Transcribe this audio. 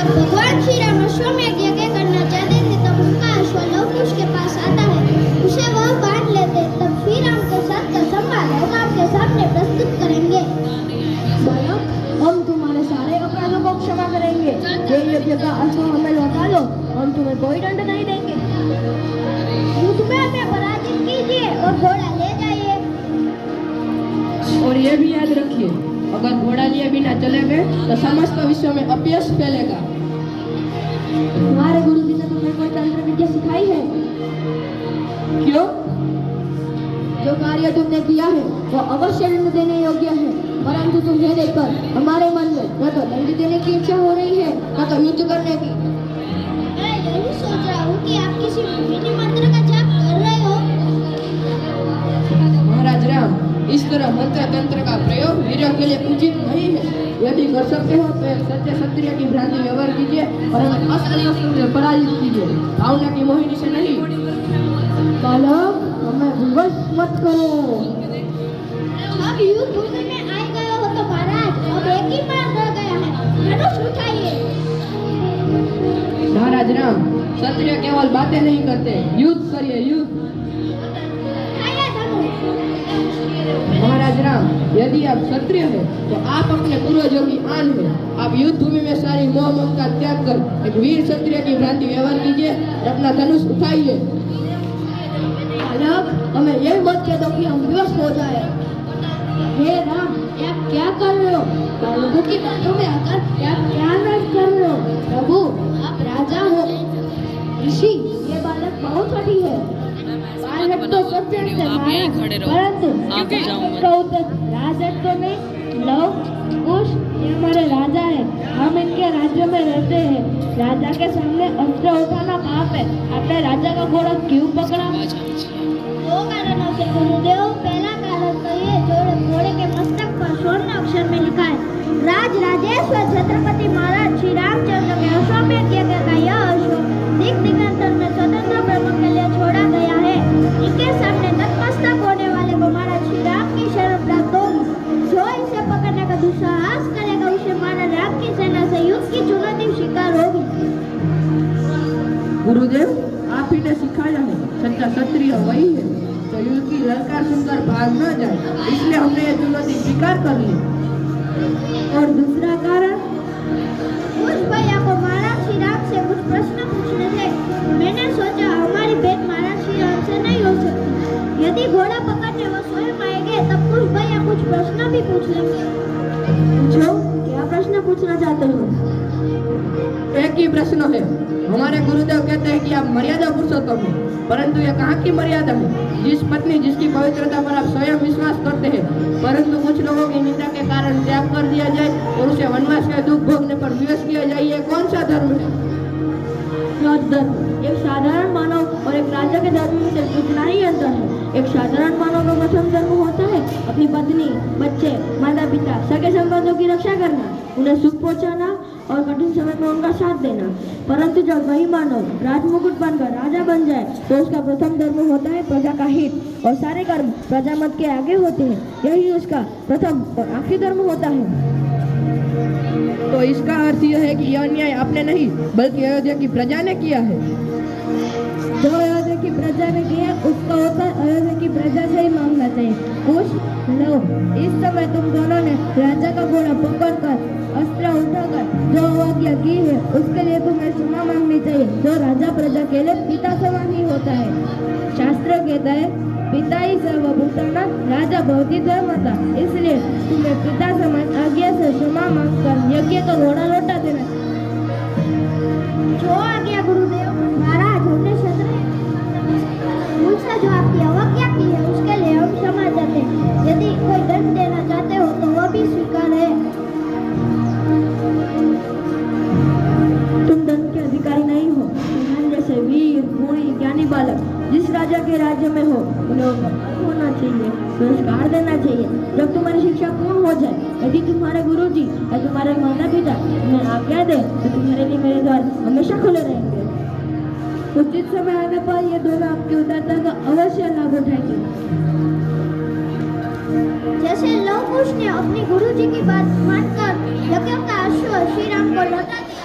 भगवान श्री राम अश्वमेध यज्ञ करना चाहते थे तब उनका अश्व लवकुश के पास आता है, उसे वह बांध लेते। तब श्री राम के साथ का संवाद हम आपके सामने प्रस्तुत करेंगे। बालक, हम तुम्हारे सारे अपराधों को क्षमा करेंगे। ये यज्ञ का अश्व हमें लौटा दो, हम तुम्हें कोई दंड नहीं देंगे। युद्ध में हमें पराजित कीजिए और घोड़ा ले जाइए। और ये भी याद रखिए, अगर घोड़ा लिए बिना चले गए तो समस्त विश्व में अपयश फैलेगा। तुम्हारे गुरु जी ने तुम्हें कोई तंत्र विद्या सिखाई है? क्यों? जो कार्य तुमने किया है वो अवश्य दंड देने योग्य है, परंतु तुम्हें देखकर हमारे मन में न तो दंड देने की इच्छा हो रही है न तो युद्ध करने की। मैं यही सोच रहा हूँ कि आप किसी मोहिनी मंत्र का जाप कर रहे हो। महाराज राम, इस तरह मंत्र तंत्र का प्रयोग वीरों के लिए उचित नहीं है। यदि कर सकते हो तो एक सच्चे क्षत्रिय की भ्रांति व्यवहार कीजिए और हमें असली अस्त्र से पराजित कीजिए, भावना की मोहिनी से नहीं। बालक, हमें विवश मत करो। अब युद्ध भूमि में आए गए हो तो महाराज, अब एक ही मार्ग रह गया है, धनुष उठाइए। महाराज राम, क्षत्रिय केवल बातें नहीं करते, युद्ध करिए, युद्ध। उठाइए धनुष। महाराज राम, यदि आप क्षत्रिय हैं तो आप अपने पूर्वजों की आन है। आप युद्ध भूमि में सारी मोह ममता का त्याग कर एक वीर क्षत्रिय की भ्रांति व्यवहार कीजिए और अपना धनुष उठाइए। बालक, हमें यह मत कह दो कि हम विवश हो जाए। हे राम, आप क्या कर रहे हो? बालकों की बातों में आकर आप क्या नाटक कर रहे हो? प्रभु, आप राजा हो। ऋषि, ये बालक बहुत कठी है। बालक तो सत्य से महाराज, परंतु राजत्व में लव कुश ये हमारे राजा है, हम इनके राज्य में रहते हैं। राजा के सामने अस्त्र उठाना पाप है। आपने राजा का घोड़ा क्यों पकड़ा? दो कारणों से गुरुदेव। पहला कारण तो ये जो घोड़े के मस्तक पर स्वर्ण अक्षर में लिखा है, राज राजेश्वर छत्रपति महाराज श्री रामचंद्र के अश्वमेध यज्ञ का यह अश्व दिक दिगंतर में स्वतंत्र भ्रमण के लिए छोड़ा गया है। इनके सामने नतमस्तक होने वाले को महाराज श्री राम की शरण प्राप्त होगी। जो इसे पकड़ने का दुस्साहस करेगा उसे महाराज राम की सेना से युद्ध की चुनौती शिकार होगी। गुरुदेव, आप ही ने सिखाया है, सच्चा क्षत्रिय वही है तो युद्ध की ललकार सुनकर भाग न जाए, इसलिए हमने ये चुनौती स्वीकार कर ली। और दूसरा कारण, उस भैया को महाराज श्री राम से कुछ प्रश्न पूछने थे। मैंने सोचा हमारी भेंट महाराज श्री राम से नहीं हो सकती। यदि घोड़ा पकड़ने वो स्वयं आएंगे तब कुछ भैया कुछ प्रश्न भी पूछ लेंगे। पूछो, क्या प्रश्न पूछना चाहते हो? एक ही प्रश्न है। हमारे गुरुदेव कहते हैं कि आप मर्यादा पुरुषोत्तम हैं, परंतु ये कहाँ की मर्यादा है? जिस पत्नी जिसकी पवित्रता पर आप स्वयं विश्वास करते हैं, परंतु कुछ लोगों की निंदा के कारण त्याग कर दिया जाए और उसे वनवास के दुख भोगने पर विवश किया जाए, ये कौन सा धर्म है? धर्म एक साधारण मानव और एक राजा के धर्म में सिर्फ इतना ही अंतर है। एक साधारण मानव का प्रथम धर्म होता है अपनी पत्नी, बच्चे, माता पिता, सगे संबंधों की रक्षा करना, उन्हें सुख पहुंचाना और कठिन समय में उनका साथ देना। परंतु जब वही मानव राजमुकुट बनकर राजा बन जाए तो उसका प्रथम धर्म होता है प्रजा का हित और सारे कर्म प्रजा मत के आगे होते हैं। यही उसका प्रथम और आखिरी धर्म होता है। तो इसका अर्थ यह है कि यह अन्याय आपने नहीं बल्कि अयोध्या की प्रजा ने किया है। जो अयोध्या की प्रजा ने किया उसका उत्तर अयोध्या की प्रजा से ही मांगना चाहिए। कुछ लो, इस समय तुम दोनों ने राजा का घोड़ा पकड़कर अस्त्र उठाकर जो अवज्ञा की है उसके लिए तुम्हें क्षमा मांगनी चाहिए। जो राजा प्रजा के लिए पिता समान ही होता है। शास्त्र कहता है पिता ही सर्वभूतानां राजा भवति धर्मता, इसलिए तुम्हें पिता समान आज्ञा से क्षमा मांगकर यज्ञ तो घोड़ा लौटा देना। जो आज्ञा गुरुदेव। महाराज, हमने क्षत्रिय से जो आपकी अवज्ञा की है उसके लिए हम क्षमा चाहते हैं। यदि कोई दंड देना चाहते हो तो वह भी स्वीकार है। तुम दंड के अधिकारी नहीं हो। तुम्हारे जैसे वीर, गुणी, ज्ञानी बालक जिस राजा के राज्य में हो उन्हें होना चाहिए, पुरस्कार देना चाहिए। जब तुम्हारी शिक्षा पूर्ण हो जाए, यदि तुम्हारे गुरुजी या तुम्हारे माता पिता तुम्हें आज्ञा दे तो तुम्हारे लिए मेरे द्वार हमेशा खुले रहेंगे। उचित समय आने पर ये दोनों आपकी उदारता का अवश्य लाभ उठाएंगे। जैसे लव कुश ने अपनी गुरुजी की बात मानकर यज्ञ का अश्व श्री राम को लौटा दिया।